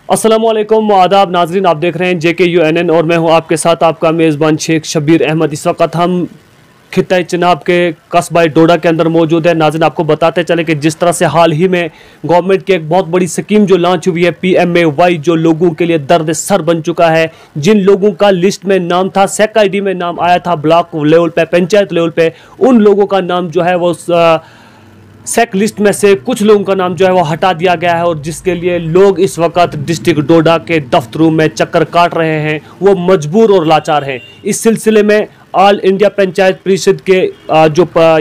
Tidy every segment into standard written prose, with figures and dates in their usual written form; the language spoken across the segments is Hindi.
अस्सलामुअलैकुम आदाब नाजरीन, आप देख रहे हैं JKUNN और मैं हूं आपके साथ आपका मेज़बान शेख शब्बीर अहमद। इस वक्त हम खित्ता चिनाब के कस्बा डोडा के अंदर मौजूद है। नाज़रीन, आपको बताते चले कि जिस तरह से हाल ही में गवर्नमेंट की एक बहुत बड़ी स्कीम जो लॉन्च हुई है PMAY, जो लोगों के लिए दर्द सर बन चुका है। जिन लोगों का लिस्ट में नाम था, SEC ID में नाम आया था ब्लॉक लेवल पे, पंचायत लेवल पे, उन लोगों का नाम जो है वो SEC लिस्ट में से कुछ लोगों का नाम जो है वो हटा दिया गया है और जिसके लिए लोग इस वक्त डिस्ट्रिक्ट डोडा के दफ्तरों में चक्कर काट रहे हैं। वो मजबूर और लाचार हैं। इस सिलसिले में ऑल इंडिया पंचायत परिषद के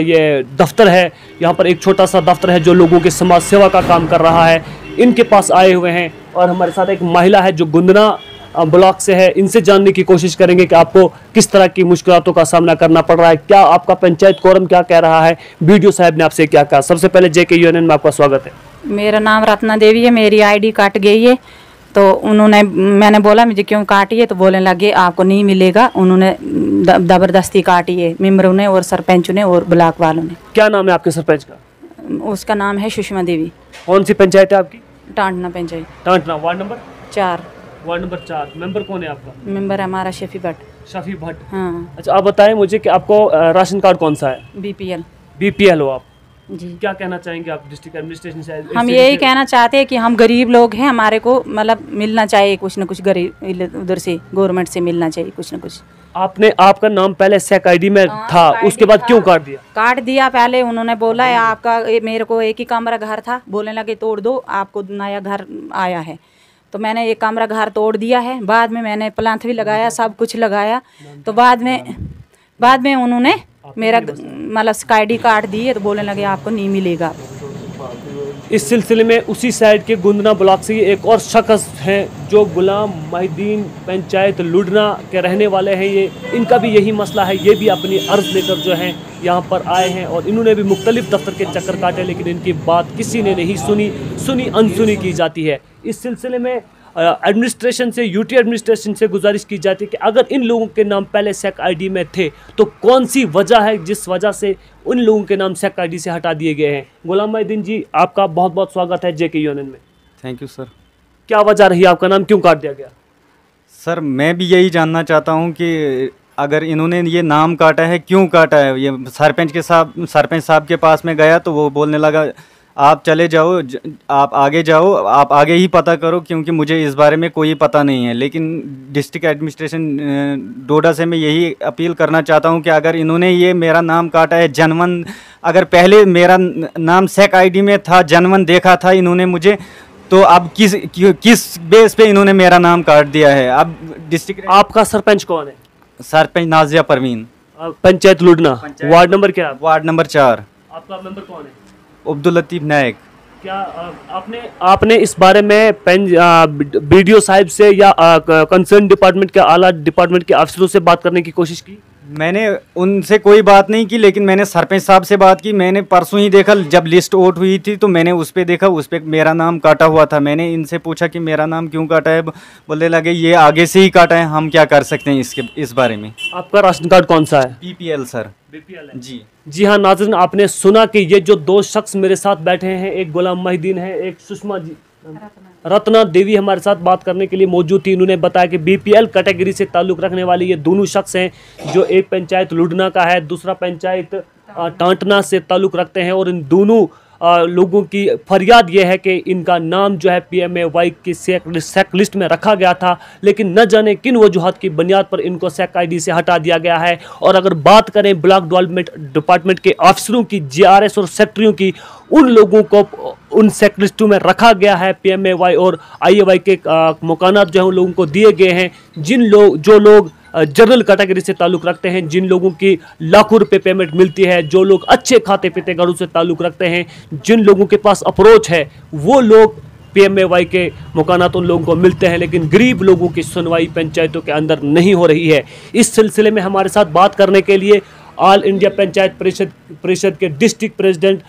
ये दफ्तर है, यहाँ पर एक छोटा सा दफ्तर है जो लोगों की समाज सेवा का काम कर रहा है। इनके पास आए हुए हैं और हमारे साथ एक महिला है जो गुंदना ब्लॉक से है। इनसे जानने की कोशिश करेंगे कि आपको किस तरह की मुश्किलों का सामना करना पड़ रहा है, क्या आपका पंचायत कोरम क्या कह रहा है, बीडीओ साहब ने आपसे क्या कहा। सबसे पहले JKUNN में आपका स्वागत है। मेरा नाम रत्ना देवी है। मेरी ID काट गई है तो मैंने बोला मुझे क्यों काटी है, तो बोलने लगे आपको नहीं मिलेगा। उन्होंने ज़बरदस्ती काटी है, मेंबरों ने और सरपंच ने और ब्लॉक वालों ने। क्या नाम है आपके सरपंच का? उसका नाम है सुषमा देवी। कौन सी पंचायत है आपकी? Tantna panchayat. Tantna, ward number 4। Ward number 4। Member कौन है आपका? मेंबर हमारा शफी भट्ट। शफी भट्ट। हाँ। अच्छा, आप बताएं मुझे कि आपको राशन कार्ड कौन सा है? BPL। BPL हो आप जी। क्या कहना चाहेंगे आप डिस्ट्रिक्ट एडमिनिस्ट्रेशन से? हम यही कहना चाहते हैं कि हम गरीब लोग हैं, हमारे को मतलब मिलना चाहिए कुछ न कुछ, गरीब उधर से गवर्नमेंट से मिलना चाहिए कुछ न कुछ। आपका नाम पहले SEC ID में था, उसके बाद क्यों काट दिया? काट दिया पहले उन्होंने बोला है आपका मेरे को एक ही कमरा घर था, बोलने लगे तोड़ दो, आपको नया घर आया है। तो मैंने एक कमरा घर तोड़ दिया है। बाद में मैंने प्लांथ भी लगाया, सब कुछ लगाया। तो बाद में उन्होंने मेरा मतलब ID काट दी है, तो बोलने लगे आपको नहीं मिलेगा। इस सिलसिले में उसी साइड के गुंदना ब्लॉक से एक और शख्स हैं जो गुलाम महिदीन पंचायत लुडना के रहने वाले हैं। ये इनका भी यही मसला है। ये भी अपनी अर्ज लेकर जो है यहाँ पर आए हैं और इन्होंने भी मुख्तलिफ दफ्तर के चक्कर काटे, लेकिन इनकी बात किसी ने नहीं सुनी अनसुनी की जाती है। इस सिलसिले में एडमिनिस्ट्रेशन से, UT एडमिनिस्ट्रेशन से गुजारिश की जाती है कि अगर इन लोगों के नाम पहले SEC ID में थे तो कौन सी वजह है जिस वजह से उन लोगों के नाम SEC ID से हटा दिए गए हैं। गुलाम महिदीन जी, आपका बहुत बहुत स्वागत है JKUNN में। Thank you sir. क्या वजह रही, आपका नाम क्यों काट दिया गया? सर मैं भी यही जानना चाहता हूँ कि अगर इन्होंने ये नाम काटा है क्यों काटा है। ये सरपंच साहब के पास में गया तो वो बोलने लगा आप चले जाओ, आप आगे जाओ, आप आगे ही पता करो, क्योंकि मुझे इस बारे में कोई पता नहीं है। लेकिन डिस्ट्रिक्ट एडमिनिस्ट्रेशन डोडा से मैं यही अपील करना चाहता हूं कि अगर इन्होंने ये मेरा नाम काटा है जनवन, अगर पहले मेरा नाम SEC ID में था, जनवन देखा था इन्होंने मुझे, तो अब किस बेस पे इन्होंने मेरा नाम काट दिया है। अब डिस्ट्रिक्ट आपका सरपंच कौन है? सरपंच नाजिया परवीन, पंचायत लुडना, वार्ड नंबर क्या? Ward number 4। आपका मेंबर कौन है? अब्दुल लतीफ़ नायक। क्या आपने इस बारे में BDO साहब से या कंसर्न डिपार्टमेंट के आला डिपार्टमेंट के अफसरों से बात करने की कोशिश की? मैंने उनसे कोई बात नहीं की, लेकिन मैंने सरपंच साहब से बात की। मैंने परसों ही देखा, जब लिस्ट आउट हुई थी तो मैंने उस पर देखा, उस पर मेरा नाम काटा हुआ था। मैंने इनसे पूछा कि मेरा नाम क्यों काटा है, बोलने लगे ये आगे से ही काटा है, हम क्या कर सकते हैं इस बारे में। आपका राशन कार्ड कौन सा है? BPL sir. BPL है जी हाँ नाज़रीन, आपने सुना कि ये जो दो शख्स मेरे साथ बैठे हैं, एक गुलाम महिदीन है, एक सुषमा जी रत्ना देवी हमारे साथ बात करने के लिए मौजूद थी। इन्होंने बताया कि BPL कैटेगरी से ताल्लुक़ रखने वाले ये दोनों शख्स हैं, जो एक पंचायत लुडना का है, दूसरा पंचायत टांटना से ताल्लुक़ रखते हैं। और इन दोनों लोगों की फरियाद ये है कि इनका नाम जो है PMAY की SEC लिस्ट में रखा गया था, लेकिन न जाने किन वजूहात की बुनियाद पर इनको SEC ID से हटा दिया गया है। और अगर बात करें ब्लॉक डेवलपमेंट डिपार्टमेंट के अफसरों की, GRS और सेक्रेटरियों की, उन लोगों को उन SEC लिस्टों में रखा गया है। PMAY और IAY के मकानात जो है उन लोगों को दिए गए हैं। जो लोग जनरल कैटेगरी से ताल्लुक़ रखते हैं, जिन लोगों की लाखों रुपए पेमेंट मिलती है, जो लोग अच्छे खाते पीते घरों से ताल्लुक़ रखते हैं, जिन लोगों के पास अप्रोच है, वो लोग PMAY के मकानात उन लोगों को मिलते हैं। लेकिन गरीब लोगों की सुनवाई पंचायतों के अंदर नहीं हो रही है। इस सिलसिले में हमारे साथ बात करने के लिए ऑल इंडिया पंचायत परिषद के डिस्ट्रिक्ट प्रेसिडेंट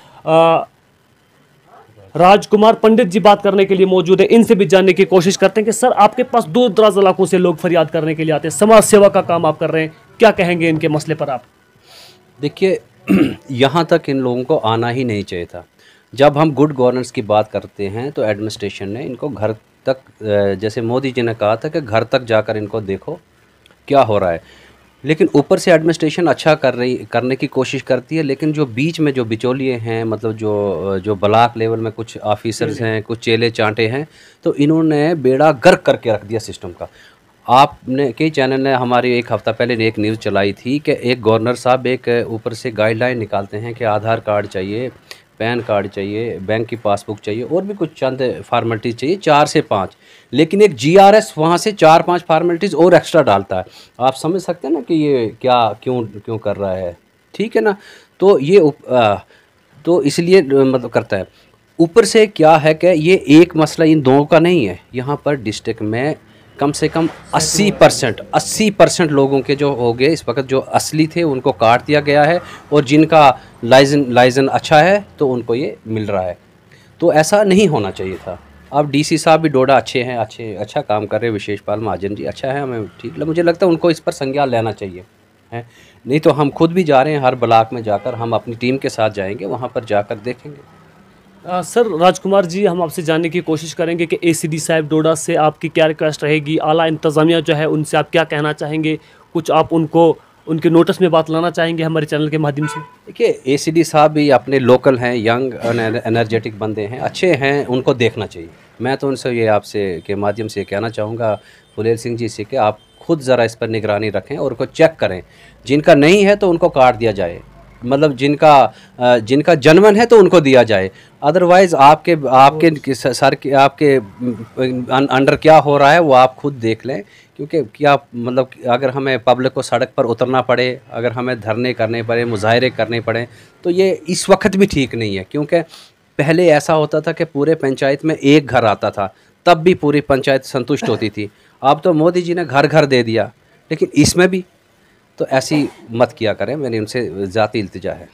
राजकुमार पंडित जी बात करने के लिए मौजूद है। इनसे भी जानने की कोशिश करते हैं कि सर, आपके पास दूर दराज इलाकों से लोग फरियाद करने के लिए आते हैं, समाज सेवा का काम आप कर रहे हैं, क्या कहेंगे इनके मसले पर आप? देखिए, यहाँ तक इन लोगों को आना ही नहीं चाहिए था। जब हम गुड गवर्नेंस की बात करते हैं तो एडमिनिस्ट्रेशन ने इनको घर तक जैसे मोदी जी ने कहा था कि घर तक जाकर इनको देखो क्या हो रहा है, लेकिन ऊपर से एडमिनिस्ट्रेशन अच्छा करने की कोशिश करती है, लेकिन जो बीच में जो बिचौलिए हैं, मतलब जो ब्लॉक लेवल में कुछ ऑफिसर्स हैं, कुछ चेले चांटे हैं, तो इन्होंने बेड़ा गर्क करके रख दिया सिस्टम का। आपने कई चैनल ने हमारी एक हफ़्ता पहले एक न्यूज़ चलाई थी कि एक गवर्नर साहब एक ऊपर से गाइडलाइन निकालते हैं कि आधार कार्ड चाहिए, पैन कार्ड चाहिए, बैंक की पासबुक चाहिए और भी कुछ चंद फार्मेलिटीज़ चाहिए, 4 से 5, लेकिन एक GRS वहाँ से 4-5 फार्मेलिटीज़ और एक्स्ट्रा डालता है। आप समझ सकते हैं ना कि ये क्या क्यों कर रहा है, ठीक है ना। तो ये तो इसलिए मतलब करता है। ऊपर से क्या है कि ये एक मसला इन दोनों का नहीं है, यहाँ पर डिस्ट्रिक्ट में कम से कम 80% लोगों के जो हो गए इस वक्त, जो असली थे उनको काट दिया गया है, और जिनका लाइजन अच्छा है तो उनको ये मिल रहा है। तो ऐसा नहीं होना चाहिए था। अब DC साहब भी डोडा अच्छे हैं, अच्छा काम कर रहे हैं, विशेष पाल महाजन जी अच्छा है, हमें ठीक मुझे लगता है उनको इस पर संज्ञान लेना चाहिए है। नहीं तो हम खुद भी जा रहे हैं, हर ब्लॉक में जाकर हम अपनी टीम के साथ जाएंगे, वहाँ पर जाकर देखेंगे। सर राजकुमार जी, हम आपसे जानने की कोशिश करेंगे कि ACD साहब डोडा से आपकी क्या रिक्वेस्ट रहेगी, आला इंतज़ामिया जो है उनसे आप क्या कहना चाहेंगे, कुछ आप उनके नोटिस में बात लाना चाहेंगे हमारे चैनल के माध्यम से? देखिए, ACD साहब भी अपने लोकल हैं, यंग एनर्जेटिक बंदे हैं, अच्छे हैं, उनको देखना चाहिए। मैं तो उनसे ये आपसे के माध्यम से कहना चाहूँगा, फुलेल सिंह जी से, कि आप खुद ज़रा इस पर निगरानी रखें और उनको चेक करें। जिनका नहीं है तो उनको काट दिया जाए, मतलब जिनका जनमन है तो उनको दिया जाए। अदरवाइज़ आपके सर के आपके अंडर क्या हो रहा है वो आप खुद देख लें, क्योंकि क्या मतलब अगर हमें पब्लिक को सड़क पर उतरना पड़े, अगर हमें धरने करने पड़े, मुजाहरे करने पड़े, तो ये इस वक्त भी ठीक नहीं है। क्योंकि पहले ऐसा होता था कि पूरे पंचायत में एक घर आता था, तब भी पूरी पंचायत संतुष्ट होती थी। अब तो मोदी जी ने घर घर दे दिया, लेकिन इसमें भी तो ऐसी मत किया करें, मैंने उनसे ज़ाती इल्तिजा है।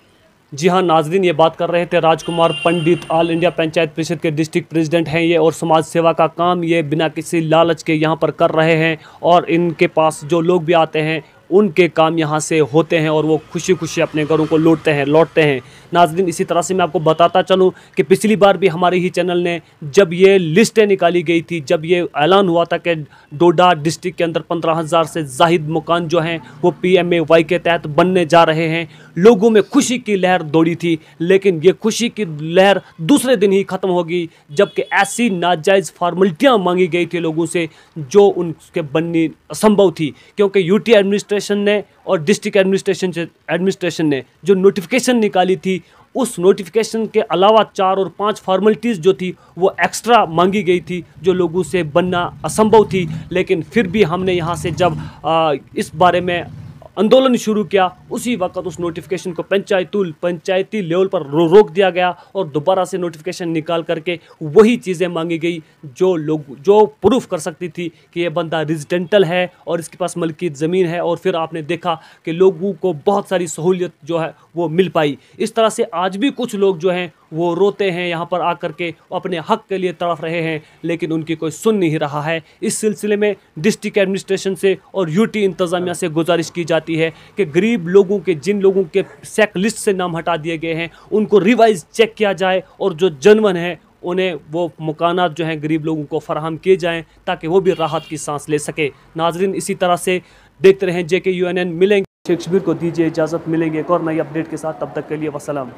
जी हाँ नाजरीन, ये बात कर रहे थे राजकुमार पंडित, ऑल इंडिया पंचायत परिषद के डिस्ट्रिक्ट प्रेसिडेंट हैं ये, और समाज सेवा का काम ये बिना किसी लालच के यहाँ पर कर रहे हैं, और इनके पास जो लोग भी आते हैं उनके काम यहाँ से होते हैं और वो खुशी खुशी अपने घरों को लौटते हैं। नाज़रीन, इसी तरह से मैं आपको बताता चलूँ कि पिछली बार भी हमारे ही चैनल ने जब ये लिस्टें निकाली गई थी, जब ये ऐलान हुआ था कि डोडा डिस्ट्रिक्ट के अंदर 15,000 से ज़ाहिद मकान जो हैं वो PMAY के तहत बनने जा रहे हैं, लोगों में खुशी की लहर दौड़ी थी। लेकिन ये खुशी की लहर दूसरे दिन ही ख़त्म हो गई, जबकि ऐसी नाजायज़ फार्मेलिटियाँ मांगी गई थी लोगों से जो उनके बननी असंभव थी। क्योंकि UT एडमिनिस्ट्रेशन ने और डिस्ट्रिक्ट एडमिनिस्ट्रेशन ने जो नोटिफिकेशन निकाली थी, उस नोटिफिकेशन के अलावा 4 और 5 फार्मेलिटीज़ जो थी वो एक्स्ट्रा मांगी गई थी, जो लोगों से बनना असंभव थी। लेकिन फिर भी हमने यहाँ से जब इस बारे में आंदोलन शुरू किया, उसी वक्त उस नोटिफिकेशन को पंचायती लेवल पर रोक दिया गया और दोबारा से नोटिफिकेशन निकाल करके वही चीज़ें मांगी गई जो प्रूफ कर सकती थी कि ये बंदा रेजिडेंटल है और इसके पास मलकियत ज़मीन है। और फिर आपने देखा कि लोगों को बहुत सारी सहूलियत जो है वो मिल पाई। इस तरह से आज भी कुछ लोग जो हैं वो रोते हैं यहाँ पर आकर के, अपने हक के लिए तड़प रहे हैं, लेकिन उनकी कोई सुन नहीं रहा है। इस सिलसिले में डिस्ट्रिक्ट एडमिनिस्ट्रेशन से और UT इंतज़ामिया से गुजारिश की जाती है कि गरीब लोगों के, जिन लोगों के सेक लिस्ट से नाम हटा दिए गए हैं, उनको रिवाइज चेक किया जाए और जो जनवन है उन्हें वो मकानात जो हैं गरीब लोगों को फराहम किए जाएं, ताकि वो भी राहत की सांस ले सके। नाजरीन, इसी तरह से देखते रहें JKUNN। मिलेंगे शेख शबीर को, दीजिए इजाज़त, मिलेंगे एक और नई अपडेट के साथ, तब तक के लिए वसलाम।